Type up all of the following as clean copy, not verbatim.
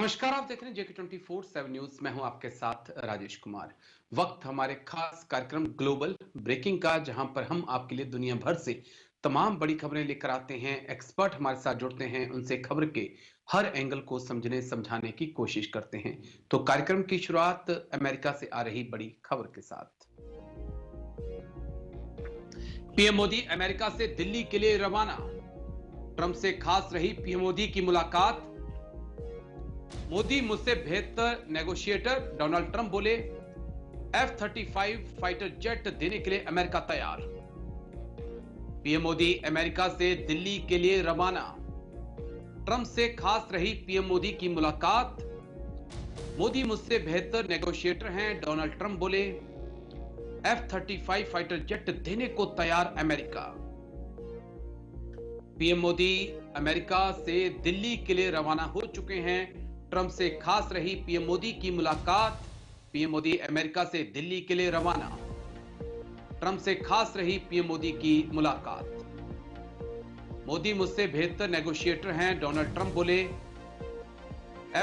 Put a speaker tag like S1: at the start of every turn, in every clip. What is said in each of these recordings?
S1: नमस्कार, आप देख रहे हैं जेके 24/7 न्यूज। मैं हूं आपके साथ राजेश कुमार। वक्त हमारे खास कार्यक्रम ग्लोबल ब्रेकिंग का, जहां पर हम आपके लिए दुनिया भर से तमाम बड़ी खबरें लेकर आते हैं। एक्सपर्ट हमारे साथ जुड़ते हैं, उनसे खबर के हर एंगल को समझने समझाने की कोशिश करते हैं। तो कार्यक्रम की शुरुआत अमेरिका से आ रही बड़ी खबर के साथ। पीएम मोदी अमेरिका से दिल्ली के लिए रवाना। ट्रंप से खास रही पीएम मोदी की मुलाकात। मोदी मुझसे बेहतर नेगोशिएटर, डोनाल्ड ट्रंप बोले। F-35 फाइटर जेट देने के लिए अमेरिका तैयार। पीएम मोदी अमेरिका से दिल्ली के लिए रवाना। ट्रंप से खास रही पीएम मोदी की मुलाकात। मोदी मुझसे बेहतर नेगोशिएटर हैं, डोनाल्ड ट्रंप बोले। F-35 फाइटर जेट देने को तैयार अमेरिका। पीएम मोदी अमेरिका से दिल्ली के लिए रवाना हो चुके हैं। ट्रंप से खास रही पीएम मोदी की मुलाकात। पीएम मोदी अमेरिका से दिल्ली के लिए रवाना। ट्रंप से खास रही पीएम मोदी की मुलाकात। मोदी मुझसे बेहतर नेगोशिएटर हैं, डोनाल्ड ट्रंप बोले।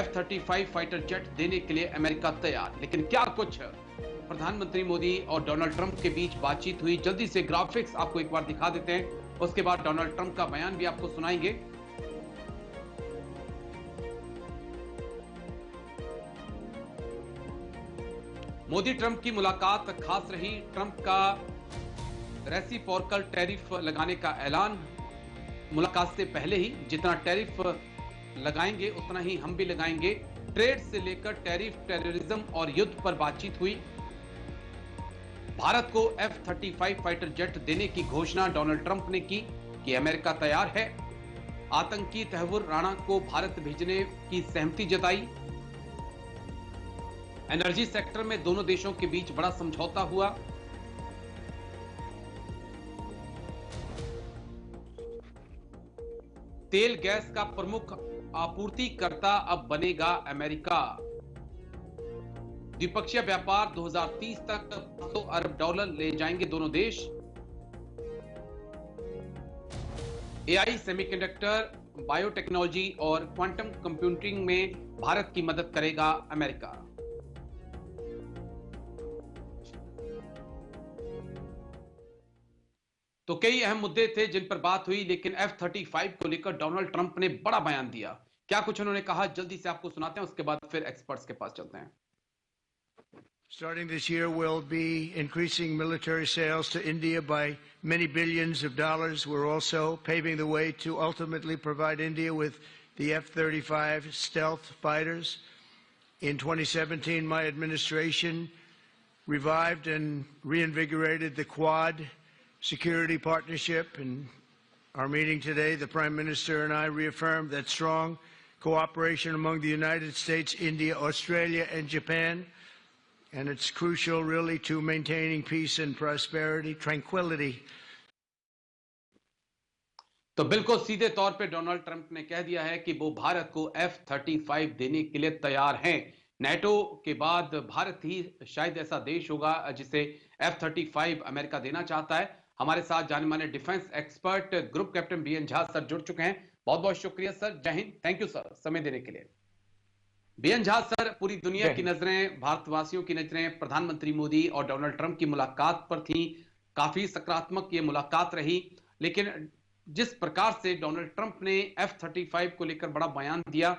S1: F-35 फाइटर जेट देने के लिए अमेरिका तैयार। लेकिन क्या कुछ प्रधानमंत्री मोदी और डोनाल्ड ट्रंप के बीच बातचीत हुई, जल्दी से ग्राफिक्स आपको एक बार दिखा देते हैं। उसके बाद डोनाल्ड ट्रंप का बयान भी आपको सुनाएंगे। मोदी ट्रंप की मुलाकात खास रही। ट्रंप का रेसिप्रोकल टैरिफ लगाने का ऐलान। मुलाकात से पहले ही जितना टैरिफ लगाएंगे उतना ही हम भी लगाएंगे। ट्रेड से लेकर टैरिफ, टेररिज्म और युद्ध पर बातचीत हुई। भारत को F-35 फाइटर जेट देने की घोषणा डोनाल्ड ट्रंप ने की कि अमेरिका तैयार है। आतंकी तहव्वुर राणा को भारत भेजने की सहमति जताई। एनर्जी सेक्टर में दोनों देशों के बीच बड़ा समझौता हुआ। तेल गैस का प्रमुख आपूर्तिकर्ता अब बनेगा अमेरिका। द्विपक्षीय व्यापार 2030 तक $500 अरब ले जाएंगे दोनों देश। एआई, सेमीकंडक्टर, बायोटेक्नोलॉजी और क्वांटम कंप्यूटिंग में भारत की मदद करेगा अमेरिका। तो कई अहम मुद्दे थे जिन पर बात हुई, लेकिन F-35 को लेकर डोनाल्ड ट्रंप ने बड़ा बयान दिया। क्या कुछ उन्होंने कहा, जल्दी से आपको सुनाते हैं, उसके बाद फिर एक्सपर्ट्स के पास चलते हैं।
S2: Starting this year, we'll be increasing military sales to India by many billions of dollars. We're also paving the way to ultimately provide India with the F-35 stealth fighters. In 2017, my administration revived and reinvigorated the Quad security partnership. In our meeting today, the Prime Minister and I reaffirmed that strong cooperation among the United States, India, Australia, and Japan. And it's crucial, really, to maintaining peace and prosperity, tranquility.
S1: तो बिल्कुल सीधे तौर पे Donald Trump ने कह दिया है कि वो भारत को F-35 देने के लिए तैयार हैं। नेटो के बाद भारत ही शायद ऐसा देश होगा जिसे F-35 अमेरिका देना चाहता है। हमारे साथ जाने माने defence expert group captain BN Jha sir जुड़ चुके हैं। बहुत बहुत शुक्रिया सर। जय हिंद। थैंक यू सर समय देने के लिए। बीएन झा सर, पूरी दुनिया की नजरें, भारतवासियों की नजरें प्रधानमंत्री मोदी और डोनाल्ड ट्रंप की मुलाकात पर थी। काफी सकारात्मक ये मुलाकात रही, लेकिन जिस प्रकार से डोनाल्ड ट्रंप ने F-35 को लेकर बड़ा बयान दिया,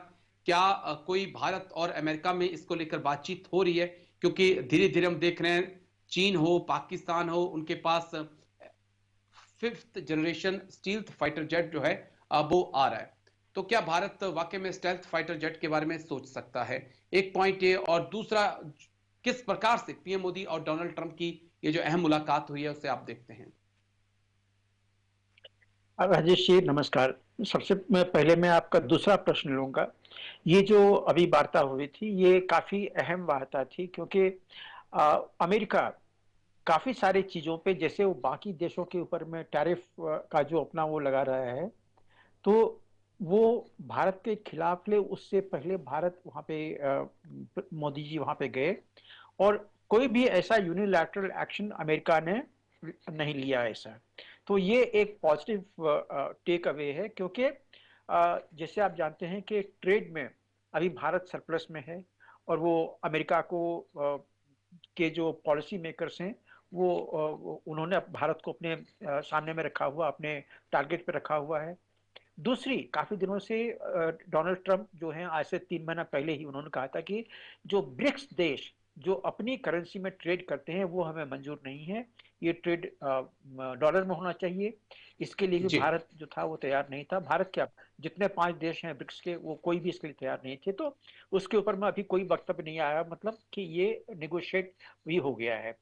S1: क्या कोई भारत और अमेरिका में इसको लेकर बातचीत हो रही है? क्योंकि धीरे धीरे हम देख रहे हैं, चीन हो, पाकिस्तान हो, उनके पास 5th generation stealth fighter jet जो है वो आ रहा है। तो क्या भारत वाकई में स्टेल्थ फाइटर जेट के बारे में सोच सकता है? एक पॉइंट ये, और दूसरा, किस प्रकार से पीएम मोदी और डोनाल्ड ट्रंप की ये जो अहम मुलाकात हुई है उसे आप देखते हैं?
S3: राजेश जी नमस्कार। सबसे पहले मैं आपका दूसरा प्रश्न लूंगा। ये जो अभी वार्ता हुई थी ये काफी अहम वार्ता थी, क्योंकि अमेरिका काफी सारी चीजों पे, जैसे वो बाकी देशों के ऊपर में टैरिफ का जो अपना वो लगा रहा है, तो वो भारत के खिलाफ ले। उससे पहले भारत वहां पे मोदी जी वहां पे गए और कोई भी ऐसा यूनिलैटरल एक्शन अमेरिका ने नहीं लिया ऐसा। तो ये एक पॉजिटिव टेक अवे है, क्योंकि जैसे आप जानते हैं कि ट्रेड में अभी भारत सरप्लस में है और वो अमेरिका को के जो पॉलिसी मेकर्स हैं वो उन्होंने भारत को अपने सामने में रखा हुआ, अपने टारगेट पे रखा हुआ है। दूसरी, काफी दिनों से डोनाल्ड ट्रंप जो हैं, आज से 3 महीना पहले ही उन्होंने कहा था कि जो ब्रिक्स देश जो अपनी करेंसी में ट्रेड करते हैं वो हमें मंजूर नहीं है, ये ट्रेड डॉलर में होना चाहिए। इसके लिए भी
S1: जी।
S3: भारत जो था वो तैयार नहीं था। भारत क्या, जितने 5 देश हैं ब्रिक्स के, वो कोई भी इसके लिए तैयार नहीं थे। तो उसके ऊपर में अभी कोई वक्तव्य नहीं आया, मतलब कि ये नेगोशिएट भी हो गया है।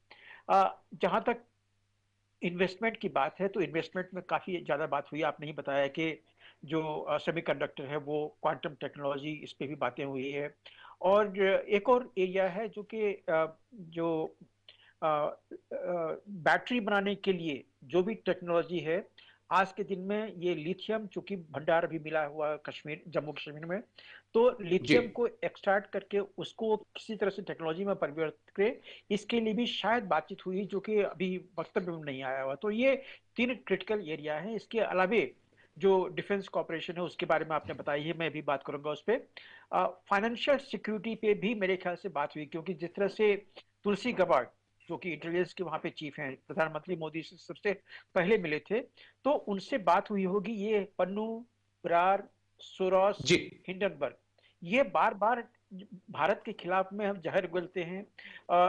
S3: जहां तक इन्वेस्टमेंट की बात है तो इन्वेस्टमेंट में काफी ज्यादा बात हुई। आपने ही बताया कि जो सेमीकंडक्टर है वो क्वांटम टेक्नोलॉजी, इस पे भी बातें हुई है। और एक और एरिया है जो कि जो बैटरी बनाने के लिए जो भी टेक्नोलॉजी है, आज के दिन में ये लिथियम, चूंकि भंडार भी मिला हुआ है कश्मीर, जम्मू कश्मीर में, तो
S1: जी।
S3: लिथियम को एक्सट्रैक्ट करके उसको किसी तरह से टेक्नोलॉजी में परिवर्तित करे, इसके लिए भी शायद बातचीत हुई, जो कि अभी वक्तव्य में नहीं आया हुआ। तो ये 3 क्रिटिकल एरिया है। इसके अलावे जो डिफेंस कॉपरेशन है उसके बारे में आपने बताई है, मैं भी बात करूंगा उस पर। फाइनेंशियल सिक्योरिटी पे भी मेरे ख्याल से बात हुई, क्योंकि जिस तरह से तुलसी गबार्ड जो कि इंटेलिजेंस के वहां पे चीफ हैं, प्रधानमंत्री मोदी से सबसे पहले मिले थे, तो उनसे बात हुई होगी। ये पन्नू, ब्रार, सोरोस,
S1: जी।
S3: हिंडनबर्ग, ये बार बार भारत के खिलाफ में हम जहर उगलते हैं।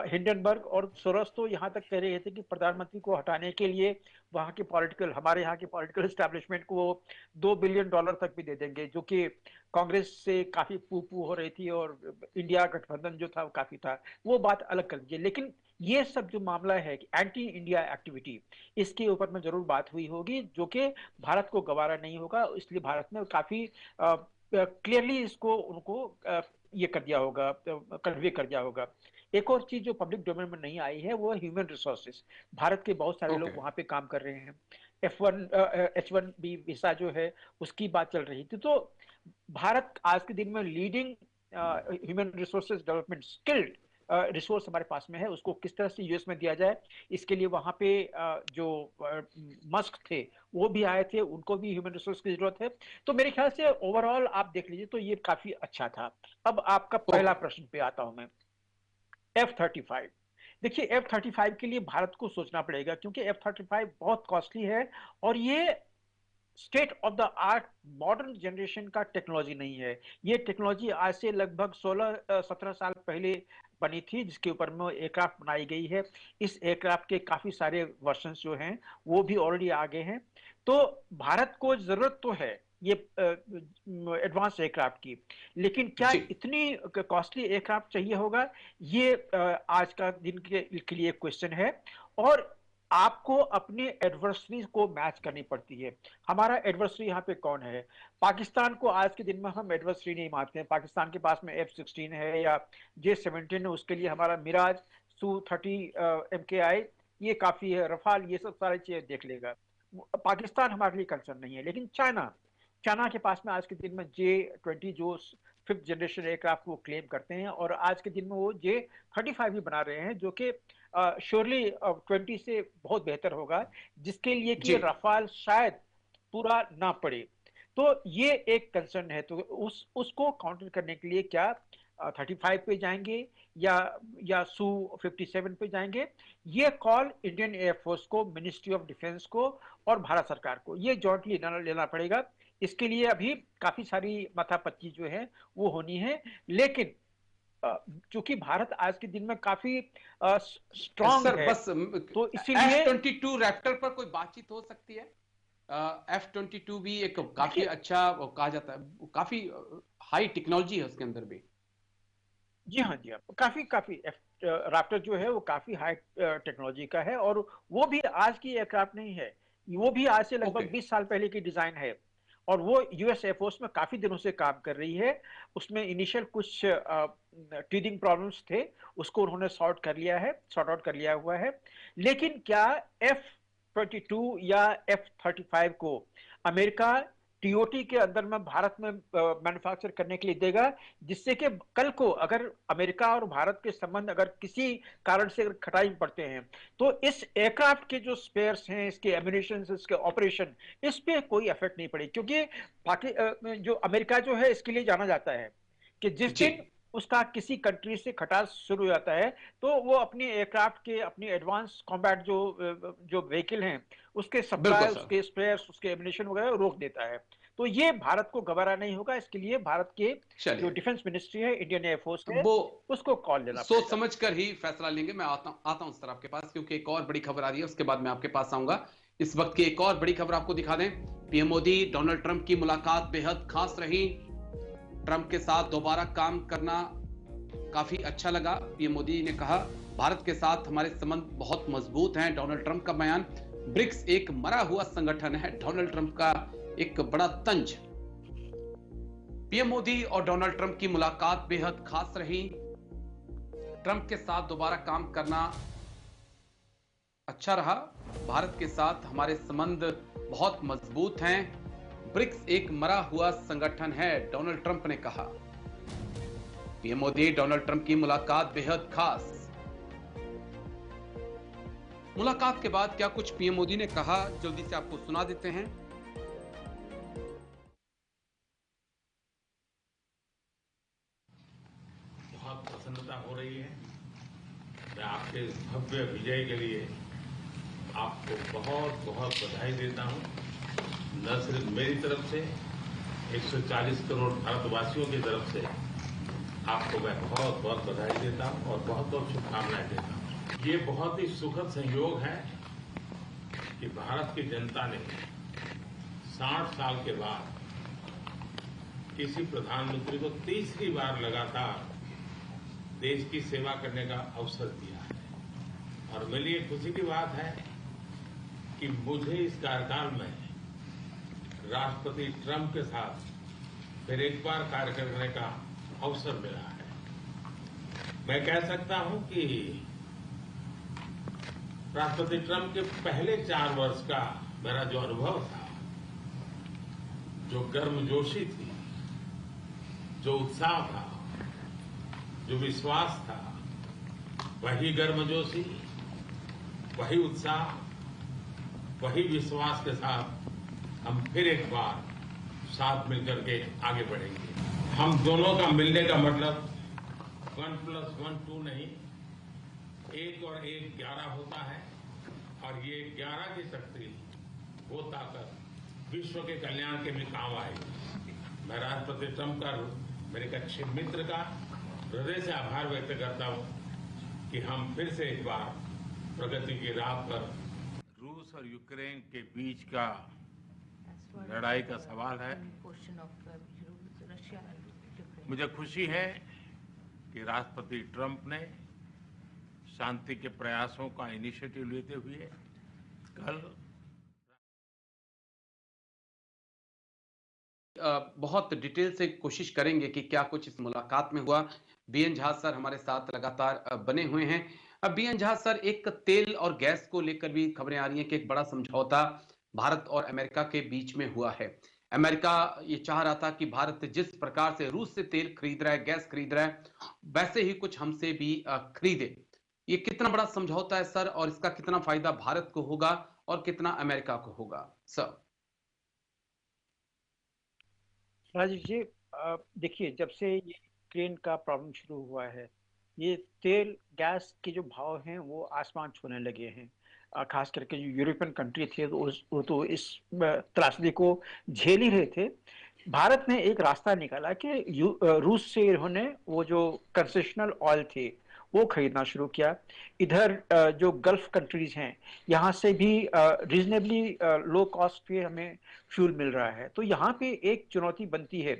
S3: हिंडनबर्ग और सोरोस तो यहाँ तक कह रहे थे कि प्रधानमंत्री को हटाने के लिए वहाँ के पॉलिटिकल, हमारे यहाँ के पॉलिटिकल एस्टेब्लिशमेंट को $2 बिलियन तक भी दे देंगे, जो कि कांग्रेस से काफी पू पू हो रही थी और इंडिया गठबंधन जो था वो काफी था। वो बात अलग कर लीजिए, लेकिन ये सब जो मामला है कि एंटी इंडिया एक्टिविटी, इसके ऊपर में जरूर बात हुई होगी, जो कि भारत को गवारा नहीं होगा। इसलिए भारत ने काफी क्लियरली इसको उनको ये कर दिया होगा, कन्वे कर दिया होगा। एक और चीज जो पब्लिक डोमेन में नहीं आई है वो ह्यूमन रिसोर्सेज। भारत के बहुत सारे लोग
S1: ओके।
S3: वहां पे काम कर रहे हैं। H1B वीसा जो है उसकी बात चल रही थी। तो भारत आज के दिन में leading human resources development, skilled resource हमारे पास में है, उसको किस तरह से यूएस में दिया जाए, इसके लिए वहां पे जो मस्क थे वो भी आए थे, उनको भी ह्यूमन रिसोर्स की जरूरत है। तो मेरे ख्याल से ओवरऑल आप देख लीजिए तो ये काफी अच्छा था। अब आपका पहला
S1: ओके।
S3: प्रश्न पे आता हूं मैं, F-35। देखिए, F-35 के लिए भारत को सोचना पड़ेगा, क्योंकि F-35 बहुत कॉस्टली है और ये state of the art modern generation का टेक्नोलॉजी नहीं है। ये टेक्नोलॉजी आज से लगभग 16-17 साल पहले बनी थी, जिसके ऊपर में एयरक्राफ्ट बनाई गई है। इस एयरक्राफ्ट के काफी सारे वर्जन्स जो हैं वो भी ऑलरेडी आ गए हैं। तो भारत को जरूरत तो है ये एडवांस एयरक्राफ्ट की, लेकिन क्या
S1: जी।
S3: इतनी कॉस्टली एयरक्राफ्ट चाहिए होगा, ये आज का दिन के लिए क्वेश्चन है। और आपको अपने एडवर्सरी को मैच करनी पड़ती है। हमारा एडवर्सरी यहाँ पे कौन है? पाकिस्तान को आज के दिन में हम एडवर्सरी नहीं मानते हैं। पाकिस्तान के पास में F-16 है या J-17 है, उसके लिए हमारा मिराज, Su-30 MKI ये काफी है, रफाल, ये सब सारी चीजें देख लेगा। पाकिस्तान हमारे लिए कंसर्न नहीं है। लेकिन चाइना, चाइना के पास में आज के दिन में J-20 जो 5th जनरेशन एयरक्राफ्ट वो क्लेम करते हैं, और आज के दिन में वो J-35 भी बना रहे हैं, जो कि श्योरली 20 से बहुत बेहतर होगा, जिसके लिए कि
S1: जी।
S3: ये रफाल शायद पूरा ना पड़े। तो ये एक कंसर्न है। तो उसको काउंटर करने के लिए क्या 35 पे जाएंगे या Su-57 पे जाएंगे, ये कॉल इंडियन एयरफोर्स को, मिनिस्ट्री ऑफ डिफेंस को और भारत सरकार को ये जॉइंटली लेना पड़ेगा। इसके लिए अभी काफी सारी माथापच्ची जो है वो होनी है। लेकिन चूंकि भारत आज के दिन में काफी स्ट्रांग
S1: सर
S3: है,
S1: बस
S3: तो इसीलिए
S1: F-22 रैप्टर पर कोई बातचीत हो सकती है? F-22 भी एक काफी
S3: देखिए,
S1: अच्छा कहा जाता है, काफी हाई टेक्नोलॉजी है उसके अंदर भी।
S3: जी हाँ, जी हाँ, काफी काफी राफ्टर जो है वो काफी हाई टेक्नोलॉजी का है, और वो भी आज की एयरक्राफ्ट नहीं है। वो भी आज से
S1: ओके।
S3: लगभग 20 साल पहले की डिजाइन है, और वो यूएस एयरफोर्स में काफी दिनों से काम कर रही है। उसमें इनिशियल कुछ टीदिंग प्रॉब्लम्स थे, उसको उन्होंने सॉर्ट आउट कर लिया हुआ है। लेकिन क्या F-22 या F-35 को अमेरिका टीओटी के अंदर में भारत में मैन्युफैक्चर करने के लिए देगा, जिससे कि कल को अगर अमेरिका और भारत के संबंध अगर किसी कारण से अगर खटाई में पड़ते हैं, तो इस एयरक्राफ्ट के जो स्पेयर्स हैं, इसके एम्यूनिशन, इसके ऑपरेशन, इस पे कोई इफेक्ट नहीं पड़े। क्योंकि जो अमेरिका जो है इसके लिए जाना जाता है कि जिस
S1: जी,
S3: दिन उसका किसी कंट्री से खटास शुरू हो जाता है तो वो अपनी एयरक्राफ्ट के अपनी एडवांस कॉम्बैट जो व्हीकल हैं उसके
S1: बिल्कुल
S3: सप्लाई,
S1: सर।
S3: उसके स्पेयर्स, उसके एमिनेशन वगैरह रोक देता है। तो ये भारत को गवारा नहीं होगा, इसके लिए भारत के जो
S1: चलिए,
S3: डिफेंस मिनिस्ट्री है, इंडियन एयरफोर्स है,
S1: वो
S3: उसको कॉल लेना
S1: सोच
S3: पड़ेगा।
S1: समझ कर ही फैसला लेंगे। मैं आता हूं सर आपके पास, क्योंकि एक और बड़ी खबर आ रही है, उसके बाद मैं आपके पास आऊंगा। इस वक्त की एक और बड़ी खबर आपको दिखा दें। पीएम मोदी डोनाल्ड ट्रंप की मुलाकात बेहद खास रही। ट्रंप के साथ दोबारा काम करना काफी अच्छा लगा। पीएम मोदी ने कहा, भारत के साथ हमारे संबंध बहुत मजबूत हैं। डोनाल्ड ट्रंप का बयान, ब्रिक्स एक मरा हुआ संगठन है, डोनाल्ड ट्रंप का एक बड़ा तंज। पीएम मोदी और डोनाल्ड ट्रंप की मुलाकात बेहद खास रही। ट्रंप के साथ दोबारा काम करना अच्छा रहा। भारत के साथ हमारे संबंध बहुत मजबूत हैं। ब्रिक्स एक मरा हुआ संगठन है, डोनाल्ड ट्रंप ने कहा। पीएम मोदी डोनाल्ड ट्रंप की मुलाकात बेहद खास। मुलाकात के बाद क्या कुछ पीएम मोदी ने कहा, जल्दी से आपको सुना देते हैं।
S4: बहुत प्रसन्नता हो रही है। मैं आपके इस भव्य विजय के लिए आपको बहुत बहुत बधाई देता हूं। न सिर्फ मेरी तरफ से, 140 करोड़ भारतवासियों की तरफ से आपको मैं बहुत बहुत बधाई देता हूं और बहुत बहुत शुभकामनाएं देता हूं। ये बहुत ही सुखद संयोग है कि भारत की जनता ने 60 साल के बाद किसी प्रधानमंत्री को तीसरी बार लगातार देश की सेवा करने का अवसर दिया है। और मेरे लिए खुशी की बात है कि मुझे इस कार्यकाल में राष्ट्रपति ट्रंप के साथ फिर एक बार कार्य करने का अवसर मिला है। मैं कह सकता हूं कि राष्ट्रपति ट्रंप के पहले 4 वर्ष का मेरा जो अनुभव था, जो गर्मजोशी थी, जो उत्साह था, जो विश्वास था, वही गर्मजोशी, वही उत्साह, वही विश्वास के साथ हम फिर एक बार साथ मिलकर के आगे बढ़ेंगे। हम दोनों का मिलने का मतलब 1+1 2 नहीं, 1 और 1 11 होता है। और ये 11 की शक्ति, वो ताकत विश्व के कल्याण के भी काम आएगी। मैं राष्ट्रपति ट्रंप का, मेरे एक अच्छे मित्र का हृदय से आभार व्यक्त करता हूं कि हम फिर से एक बार प्रगति की राह पर। रूस और यूक्रेन के बीच का लड़ाई का सवाल है। मुझे खुशी है कि राष्ट्रपति ट्रंप ने शांति के प्रयासों का इनिशिएटिव लेते हुए कल
S1: बहुत डिटेल से कोशिश करेंगे कि क्या कुछ इस मुलाकात में हुआ। बीएन झा सर हमारे साथ लगातार बने हुए हैं। अब बीएन झा सर, एक तेल और गैस को लेकर भी खबरें आ रही हैं कि एक बड़ा समझौता भारत और अमेरिका के बीच में हुआ है। अमेरिका ये चाह रहा था कि भारत जिस प्रकार से रूस से तेल खरीद रहा है, गैस खरीद रहा है, वैसे ही कुछ हमसे भी खरीदे। ये कितना बड़ा समझौता है सर, और इसका कितना फायदा भारत को होगा और कितना अमेरिका को होगा सर?
S3: राजीव जी, देखिए, जब से ये यूक्रेन का प्रॉब्लम शुरू हुआ है, ये तेल गैस के जो भाव हैं वो आसमान छूने लगे हैं। खास करके जो यूरोपियन कंट्री थे तो वो तो इस त्रासदी को झेल ही रहे थे। भारत ने एक रास्ता निकाला कि रूस से इन्होंने वो जो कंसेशनल ऑयल थे वो खरीदना शुरू किया। इधर जो गल्फ कंट्रीज हैं यहाँ से भी रीजनेबली लो कॉस्ट पे हमें फ्यूल मिल रहा है। तो यहाँ पे एक चुनौती बनती है।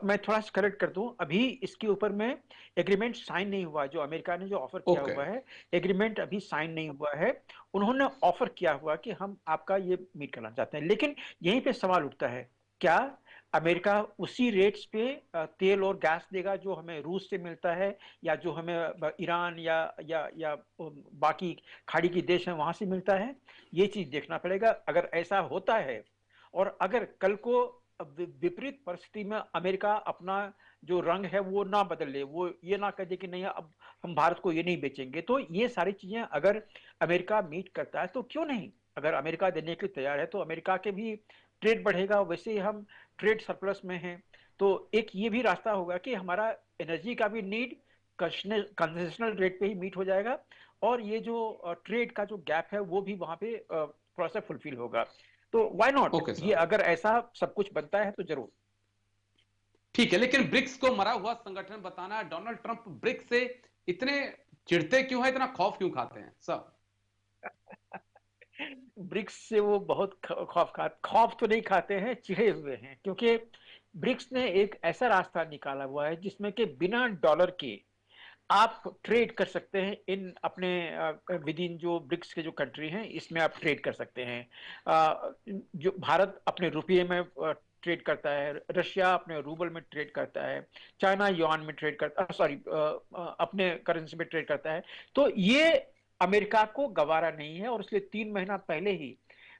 S3: मैं थोड़ा सा करेक्ट कर दूं, अभी इसके ऊपर में एग्रीमेंट साइन नहीं हुआ। जो अमेरिका ने जो ऑफर किया
S1: ओके।
S3: हुआ है, एग्रीमेंट अभी साइन नहीं हुआ है। उन्होंने ऑफर किया हुआ कि हम आपका ये मीट करना चाहते हैं, लेकिन यहीं पे सवाल उठता है, क्या अमेरिका उसी रेट्स पे तेल और गैस देगा जो हमें रूस से मिलता है, या जो हमें ईरान या बाकी खाड़ी के देश हैं वहां से मिलता है? ये चीज देखना पड़ेगा। अगर ऐसा होता है और अगर कल को विपरीत परिस्थिति में अमेरिका अपना जो रंग है वो ना बदल ले, वो ये ना कह दे कि नहीं अब हम भारत को ये नहीं बेचेंगे, तो ये सारी चीजें अगर अमेरिका मीट करता है तो क्यों नहीं। अगर अमेरिका देने के लिए तैयार है तो अमेरिका के भी ट्रेड बढ़ेगा। वैसे ही हम ट्रेड सरप्लस में हैं, तो एक ये भी रास्ता होगा कि हमारा एनर्जी का भी नीड कंसेशनल रेट पे ही मीट हो जाएगा, और ये जो ट्रेड का जो गैप है वो भी वहां पे थोड़ा सा फुलफिल होगा। तो व्हाई नॉट,
S1: ओके
S3: ये
S1: सर,
S3: अगर ऐसा सब कुछ बनता है तो जरूर।
S1: ठीक है। लेकिन ब्रिक्स को मरा हुआ संगठन बताना है, डोनाल्ड ट्रंप ब्रिक्स से इतने चिढ़ते क्यों है, इतना खौफ क्यों खाते हैं सर?
S3: ब्रिक्स से वो बहुत खौफ तो नहीं खाते हैं, चिढ़े हुए हैं, क्योंकि ब्रिक्स ने एक ऐसा रास्ता निकाला हुआ है जिसमें कि बिना डॉलर के आप ट्रेड कर सकते हैं इन अपने विद इन जो ब्रिक्स के जो कंट्री हैं इसमें आप ट्रेड कर सकते हैं। जो भारत अपने रुपये में ट्रेड करता है, रशिया अपने रूबल में ट्रेड करता है, चाइना युआन में ट्रेड करता, सॉरी अपने करेंसी में ट्रेड करता है। तो ये अमेरिका को गवारा नहीं है, और इसलिए 3 महीना पहले ही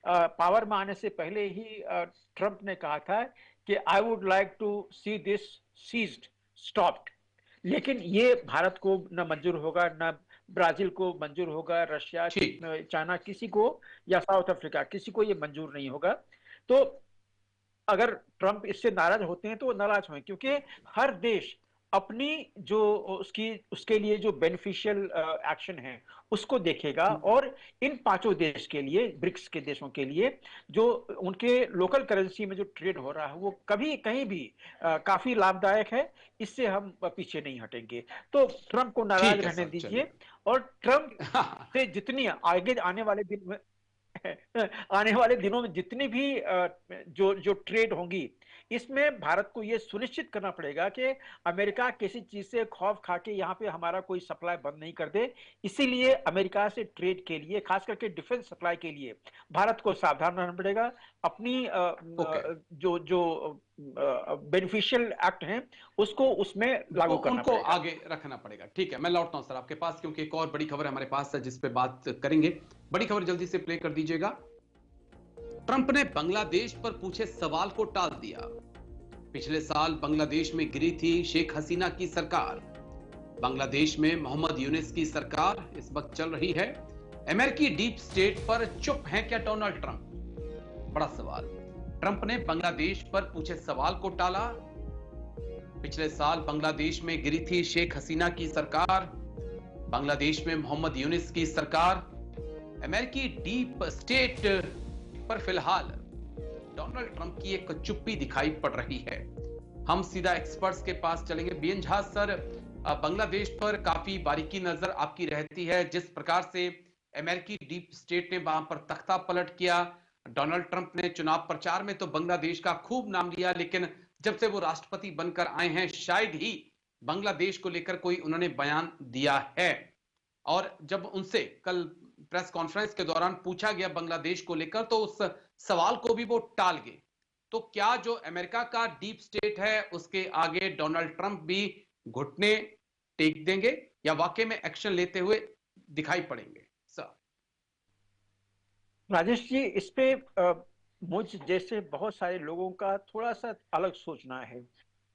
S3: पावर में आने से पहले ही ट्रंप ने कहा था कि I would like to see this ceased, stopped. लेकिन ये भारत को न मंजूर होगा, न ब्राजील को मंजूर होगा, रशिया,
S1: ठीक।
S3: चाइना, किसी को, या साउथ अफ्रीका, किसी को ये मंजूर नहीं होगा। तो अगर ट्रंप इससे नाराज होते हैं तो वो नाराज हों, क्योंकि हर देश अपनी जो उसकी उसके लिए जो बेनिफिशियल एक्शन है उसको देखेगा, और इन 5 देश के लिए, ब्रिक्स के देशों के लिए, जो उनके लोकल करेंसी में जो ट्रेड हो रहा है वो कभी कहीं भी काफी लाभदायक है। इससे हम पीछे नहीं हटेंगे। तो ट्रंप को नाराज
S1: ठीक है
S3: रहने
S1: सर,
S3: दीजिए,
S1: चलिए।
S3: और ट्रंप से जितनी आगे आने वाले दिन में आने वाले दिनों में जितनी भी जो जो ट्रेड होंगी, इसमें भारत को यह सुनिश्चित करना पड़ेगा कि अमेरिका किसी चीज से खौफ खा के यहाँ पे हमारा कोई सप्लाई बंद नहीं कर दे। इसीलिए अमेरिका से ट्रेड के लिए, खास करके डिफेंस सप्लाई के लिए, भारत को सावधान रहना पड़ेगा। अपनी
S1: ओके,
S3: जो जो बेनिफिशियल एक्ट हैं उसको उसमें लागू करना
S1: उनको
S3: पड़ेगा।
S1: आगे रखना पड़ेगा। ठीक है, मैं लौटता हूं सर आपके पास, क्योंकि एक और बड़ी खबर हमारे पास है जिस पे बात करेंगे। बड़ी खबर जल्दी से प्ले कर दीजिएगा। ट्रंप ने बांग्लादेश पर पूछे सवाल को टाल दिया। पिछले साल बांग्लादेश में गिरी थी शेख हसीना की सरकार। बांग्लादेश में मोहम्मद यूनिस की सरकार इस वक्त चल रही है। अमेरिकी डीप स्टेट पर चुप हैं क्या डोनाल्ड ट्रंप? बड़ा सवाल। ट्रंप ने बांग्लादेश पर पूछे सवाल को टाला। पिछले साल बांग्लादेश में गिरी थी शेख हसीना की सरकार। बांग्लादेश में मोहम्मद यूनिस की सरकार। अमेरिकी डीप स्टेट पर फिलहाल डोनाल्ड ट्रंप की एक चुप्पी दिखाई पड़ रही है। हम सीधा एक्सपर्ट्स के पास चलेंगे। बीएन झा सर, बांग्लादेश पर काफी बारीकी नजर आपकी रहती है। जिस प्रकार से अमेरिकी डीप स्टेट ने वहां पर तख्ता पलट किया, डोनाल्ड ट्रंप ने चुनाव प्रचार में तो बांग्लादेश का खूब नाम लिया, लेकिन जब से वो राष्ट्रपति बनकर आए हैं शायद ही बांग्लादेश को लेकर कोई उन्होंने बयान दिया है। और जब उनसे कल प्रेस कॉन्फ्रेंस के दौरान पूछा गया बांग्लादेश को लेकर, तो उस सवाल को भी वो टाल गए। तो क्या जो अमेरिका का डीप स्टेट है उसके आगे डोनाल्ड ट्रंप भी घुटने टेक देंगे, या वाकई में एक्शन लेते हुए दिखाई पड़ेंगे सर?
S3: राजेश जी, इस पे मुझ जैसे बहुत सारे लोगों का थोड़ा सा अलग सोचना है।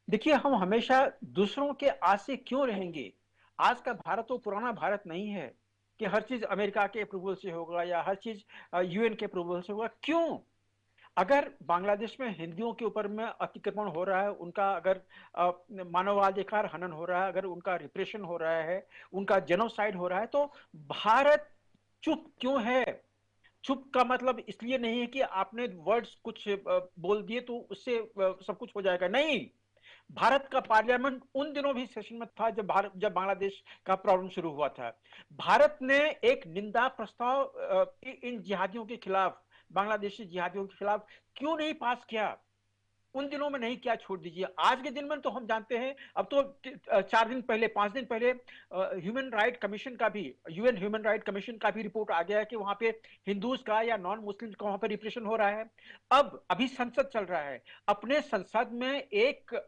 S3: देखिए, हम हमेशा दूसरों के आस से क्यों रहेंगे? आज का भारत तो पुराना भारत नहीं है कि हर चीज अमेरिका के अप्रूवल से होगा या हर चीज यूएन के अप्रूवल से होगा। क्यों? अगर बांग्लादेश में हिंदुओं के ऊपर में अतिक्रमण हो रहा है, उनका अगर मानवाधिकार हनन हो रहा है, अगर उनका रिप्रेशन हो रहा है, उनका जेनोसाइड हो रहा है, तो भारत चुप क्यों है? चुप का मतलब इसलिए नहीं है कि आपने वर्ड्स कुछ बोल दिए तो उससे सब कुछ हो जाएगा, नहीं। भारत का पार्लियामेंट उन दिनों भी सेशन में था जब बांग्लादेश का प्रॉब्लम शुरू हुआ था। भारत ने एक निंदा प्रस्ताव इन जिहादियों के खिलाफ, बांग्लादेशी जिहादियों के खिलाफ क्यों नहीं पास किया? उन दिनों में नहीं किया, छोड़ दीजिए। आज के दिन में तो हम जानते हैं, अब तो 4 दिन पहले, 5 दिन पहले ह्यूमन राइट कमीशन का भी, यूएन ह्यूमन राइट कमीशन का भी रिपोर्ट आ गया है कि वहां पे हिंदूज का या नॉन मुस्लिम का वहां पे रिप्रेशन हो रहा है। अब अभी संसद चल रहा है, अपने संसद में एक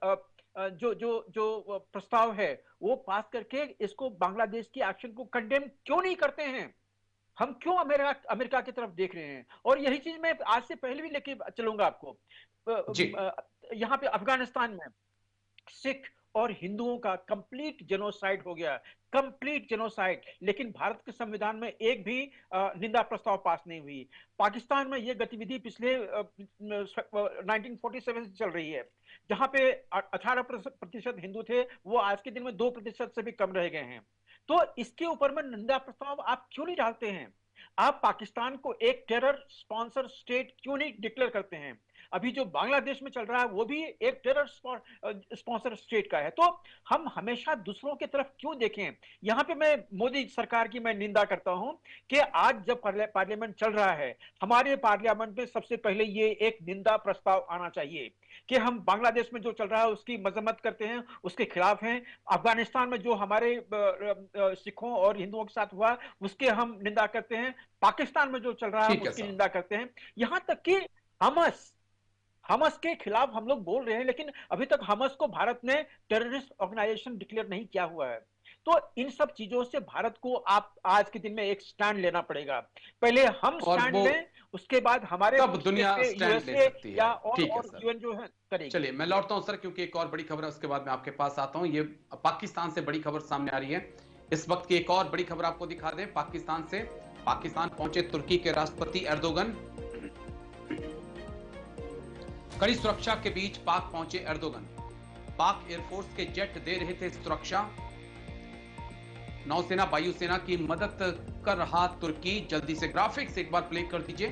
S3: जो जो जो प्रस्ताव है वो पास करके इसको, बांग्लादेश की एक्शन को कंडेम क्यों नहीं करते हैं? हम क्यों अमेरिका अमेरिका की तरफ देख रहे हैं? और यही चीज मैं आज से पहले भी लेके चलूंगा आपको।
S1: जी।
S3: यहाँ पे अफगानिस्तान में सिख और हिंदुओं का कंप्लीट जेनोसाइड हो गया, कंप्लीट जेनोसाइड। लेकिन भारत के संविधान में एक भी निंदा प्रस्ताव पास नहीं हुई। पाकिस्तान में यह गतिविधि पिछले 1947 से चल रही है, जहां पे 18% हिंदू थे, वो आज के दिन में 2% से भी कम रह गए हैं। तो इसके ऊपर में निंदा प्रस्ताव आप क्यों नहीं डालते हैं? आप पाकिस्तान को एक टेरर स्पॉन्सर स्टेट क्यों नहीं डिक्लेयर करते हैं? अभी जो बांग्लादेश में चल रहा है वो भी एक टेरर स्पॉन्सर स्टेट का है। तो हम हमेशा दूसरों की तरफ क्यों देखें? यहाँ पे मैं मोदी सरकार की मैं निंदा करता हूं कि आज जब पार्लियामेंट चल रहा है, हमारे पार्लियामेंट में सबसे पहले ये एक निंदा प्रस्ताव आना चाहिए कि हम बांग्लादेश में जो चल रहा है उसकी मजम्मत करते हैं, उसके खिलाफ हैं। अफगानिस्तान में जो हमारे सिखों और हिंदुओं के साथ हुआ उसके हम निंदा करते हैं। पाकिस्तान में जो चल रहा है
S1: ठीक
S3: हम
S1: है
S3: उसकी
S1: सर।
S3: निंदा करते हैं। यहां तक कि हमस हमस के खिलाफ हम लोग बोल रहे हैं, लेकिन अभी तक हमस को भारत ने टेररिस्ट ऑर्गेनाइजेशन डिक्लेयर नहीं किया हुआ है। तो इन सब चीजों से भारत को आप आज के दिन में एक स्टैंड लेना पड़ेगा। पहले हम
S1: और
S3: स्टैंड
S1: वो
S3: लें, उसके बाद हमारे
S1: तब
S3: फुटस्टेप
S1: दुनिया
S3: पे
S1: स्टैंड ले
S3: यूएसए
S1: सकती है।
S3: या
S1: ठीक है
S3: और
S1: सर।
S3: यूएन जो है करेगी।
S1: चलिए मैं लौटता हूं सर, क्योंकि एक और बड़ी खबर है, उसके बाद मैं आपके पास आता हूं। ये पाकिस्तान से बड़ी खबर सामने आ रही है इस वक्त की। एक और बड़ी खबर आपको दिखा दें पाकिस्तान से। पाकिस्तान पहुंचे तुर्की के राष्ट्रपति एर्दोगन। कड़ी सुरक्षा के बीच पाक पहुंचे एर्दोगन। पाक एयरफोर्स के जेट दे रहे थे सुरक्षा। नौसेना वायुसेना की मदद कर रहा तुर्की। जल्दी से ग्राफिक्स एक बार प्ले कर दीजिए।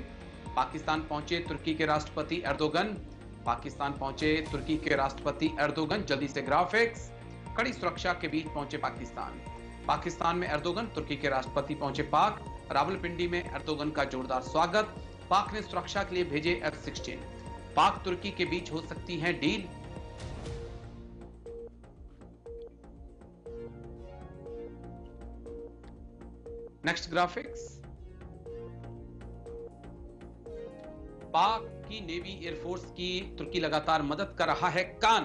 S1: पाकिस्तान पहुंचे तुर्की के राष्ट्रपति एर्दोगन। पाकिस्तान पहुंचे तुर्की के राष्ट्रपति एर्दोगन। जल्दी से ग्राफिक्स। कड़ी सुरक्षा के बीच पहुंचे पाकिस्तान। पाकिस्तान में एर्दोगन, तुर्की के राष्ट्रपति पहुंचे पाक। रावलपिंडी में एर्दोगन का जोरदार स्वागत। पाक ने सुरक्षा के लिए भेजे F-16। पाक तुर्की के बीच हो सकती है डील। Next graphics. पाक की नेवी एयरफोर्स की तुर्की लगातार मदद कर रहा है। कान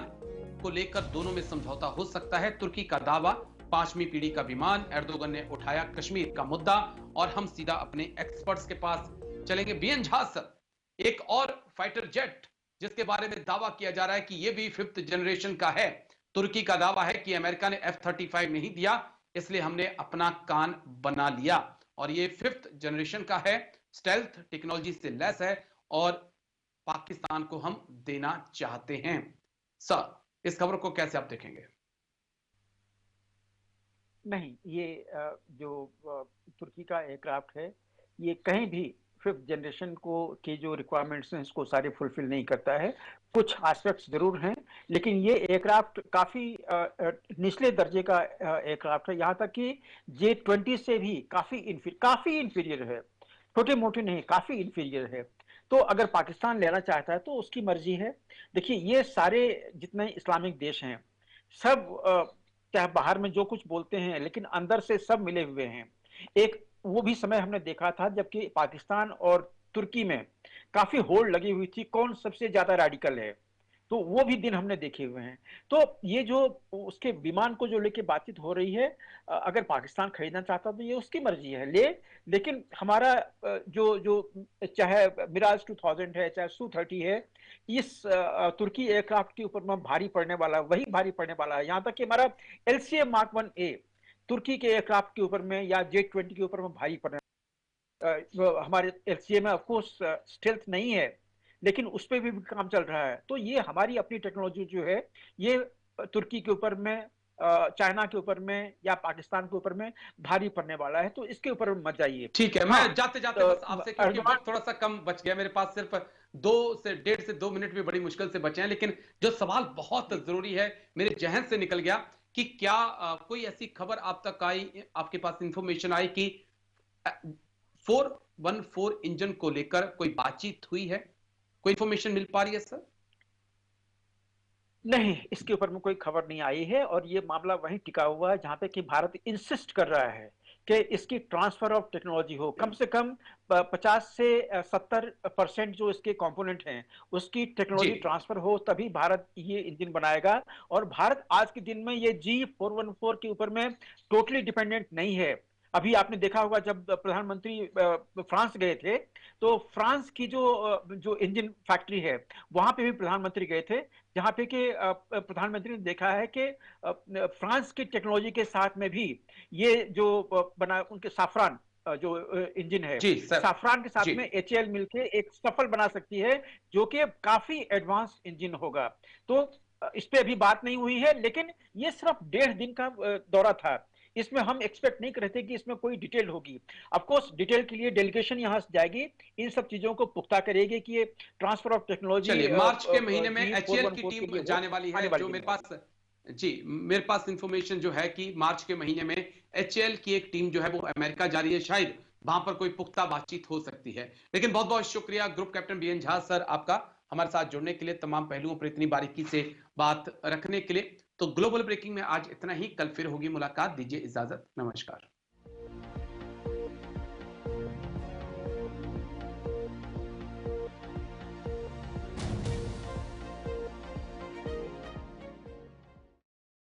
S1: को लेकर दोनों में समझौता हो सकता है। तुर्की का दावा, 5वीं पीढ़ी का विमान। एर्दोगन ने उठाया कश्मीर का मुद्दा। और हम सीधा अपने एक्सपर्ट्स के पास चलेंगे। बीएन झा सर, एक और फाइटर जेट जिसके बारे में दावा किया जा रहा है कि यह भी 5th जनरेशन का है। तुर्की का दावा है कि अमेरिका ने F-35 नहीं दिया, इसलिए हमने अपना कान बना लिया। और ये 5th जनरेशन का है, स्टेल्थ टेक्नोलॉजी से लैस है और पाकिस्तान को हम देना चाहते हैं। सर, इस खबर को कैसे आप देखेंगे?
S3: नहीं, ये जो तुर्की का एयरक्राफ्ट है, ये कहीं भी 5th जनरेशन को की जो रिक्वायरमेंट्स हैं इसको सारे फुलफिल नहीं करता है। कुछ एस्पेक्ट्स जरूर हैं, लेकिन ये एयरक्राफ्ट काफी निचले दर्जे का एयरक्राफ्ट है। यहाँ तक कि J-20 से भी काफी इंफीरियर है, छोटे मोटे नहीं, काफी इंफीरियर है। तो अगर पाकिस्तान लेना चाहता है तो उसकी मर्जी है। देखिए, ये सारे जितने इस्लामिक देश हैं सब चाहे बाहर में जो कुछ बोलते हैं, लेकिन अंदर से सब मिले हुए हैं। एक वो भी समय हमने देखा था जबकि पाकिस्तान और तुर्की में काफी होड़ लगी हुई थी, कौन सबसे ज्यादा रेडिकल है, तो वो भी दिन हमने देखे हुए हैं। तो ये जो उसके विमान को जो लेके बातचीत हो रही है, अगर पाकिस्तान खरीदना चाहता तो ये उसकी मर्जी है, लेकिन हमारा जो जो चाहे मिराज 2000 है, चाहे Su-30 है, इस तुर्की एयरक्राफ्ट के ऊपर में भारी पड़ने वाला, वही भारी पड़ने वाला है। यहाँ तक कि हमारा LCA Mark 1A तुर्की के एयरक्राफ्ट के ऊपर में या J-20 के ऊपर में भारी पड़ने, हमारे LCA में ऑफकोर्स स्टेल्थ नहीं है, लेकिन उस पर भी काम चल रहा है। तो ये हमारी अपनी टेक्नोलॉजी जो है, ये तुर्की के ऊपर में, चाइना के ऊपर में या पाकिस्तान के ऊपर में भारी पड़ने वाला है। तो इसके ऊपर मत जाइए।
S1: ठीक है, मैं जाते जाते बस आपसे, क्योंकि
S3: एर्दोगान
S1: वक्त थोड़ा सा कम बच गया मेरे पास, सिर्फ 1.5 से 2 मिनट भी बड़ी मुश्किल से बचे हैं, लेकिन जो सवाल बहुत जरूरी है मेरे जहन से निकल गया कि क्या कोई ऐसी खबर आप तक आई, आपके पास इंफॉर्मेशन आई कि 414 इंजन को लेकर कोई बातचीत हुई है? कोई इंफॉर्मेशन मिल पा रही है सर?
S3: नहीं, इसके ऊपर में कोई खबर नहीं आई है और ये मामला वहीं टिका हुआ है जहां पे कि भारत इंसिस्ट कर रहा है कि इसकी ट्रांसफर ऑफ टेक्नोलॉजी हो। कम से कम 50 से 70% जो इसके कंपोनेंट हैं उसकी टेक्नोलॉजी
S1: जी।
S3: ट्रांसफर हो, तभी भारत ये इंजन बनाएगा। और भारत आज के दिन में ये G414 के ऊपर में टोटली डिपेंडेंट नहीं है। अभी आपने देखा होगा जब प्रधानमंत्री फ्रांस गए थे, तो फ्रांस की जो इंजन फैक्ट्री है, वहां पे भी प्रधानमंत्री गए थे, जहां पे कि प्रधानमंत्री ने देखा है कि फ्रांस की टेक्नोलॉजी के साथ में भी ये जो बना उनके साफरान जो इंजन है,
S1: जी सर।
S3: साफरान के साथ
S1: जी।
S3: में एचएएल मिलके एक सफल बना सकती है, जो कि काफी एडवांस इंजन होगा। तो इस पे अभी बात नहीं हुई है, लेकिन ये सिर्फ 1.5 दिन का दौरा था। इसमें हम एक्सपेक्ट नहीं कर रहे थे कि इसमें कोई डिटेल होगी। ऑफ कोर्स डिटेल के लिए डेलीगेशन यहां से जाएगी, इन सब चीजों को पुख्ता करेगी कि ये ट्रांसफर ऑफ टेक्नोलॉजी
S1: चलिए, मार्च के महीने में एचएएल की
S3: 414 के
S1: टीम
S3: लिए
S1: जाने वाली
S3: आने
S1: है,
S3: वाली
S1: जो
S3: दिन
S1: मेरे
S3: में
S1: पास जी, मेरे पास इंफॉर्मेशन जो है कि मार्च के महीने में एचएएल की एक टीम जो है वो अमेरिका जा रही है, शायद वहां पर कोई पुख्ता बातचीत हो सकती है। लेकिन बहुत बहुत शुक्रिया group captain BN Jha sir आपका, हमारे साथ जुड़ने के लिए, तमाम पहलुओं पर इतनी बारीकी से बात रखने के लिए। तो ग्लोबल ब्रेकिंग में आज इतना ही, कल फिर होगी मुलाकात, दीजिए इजाजत, नमस्कार।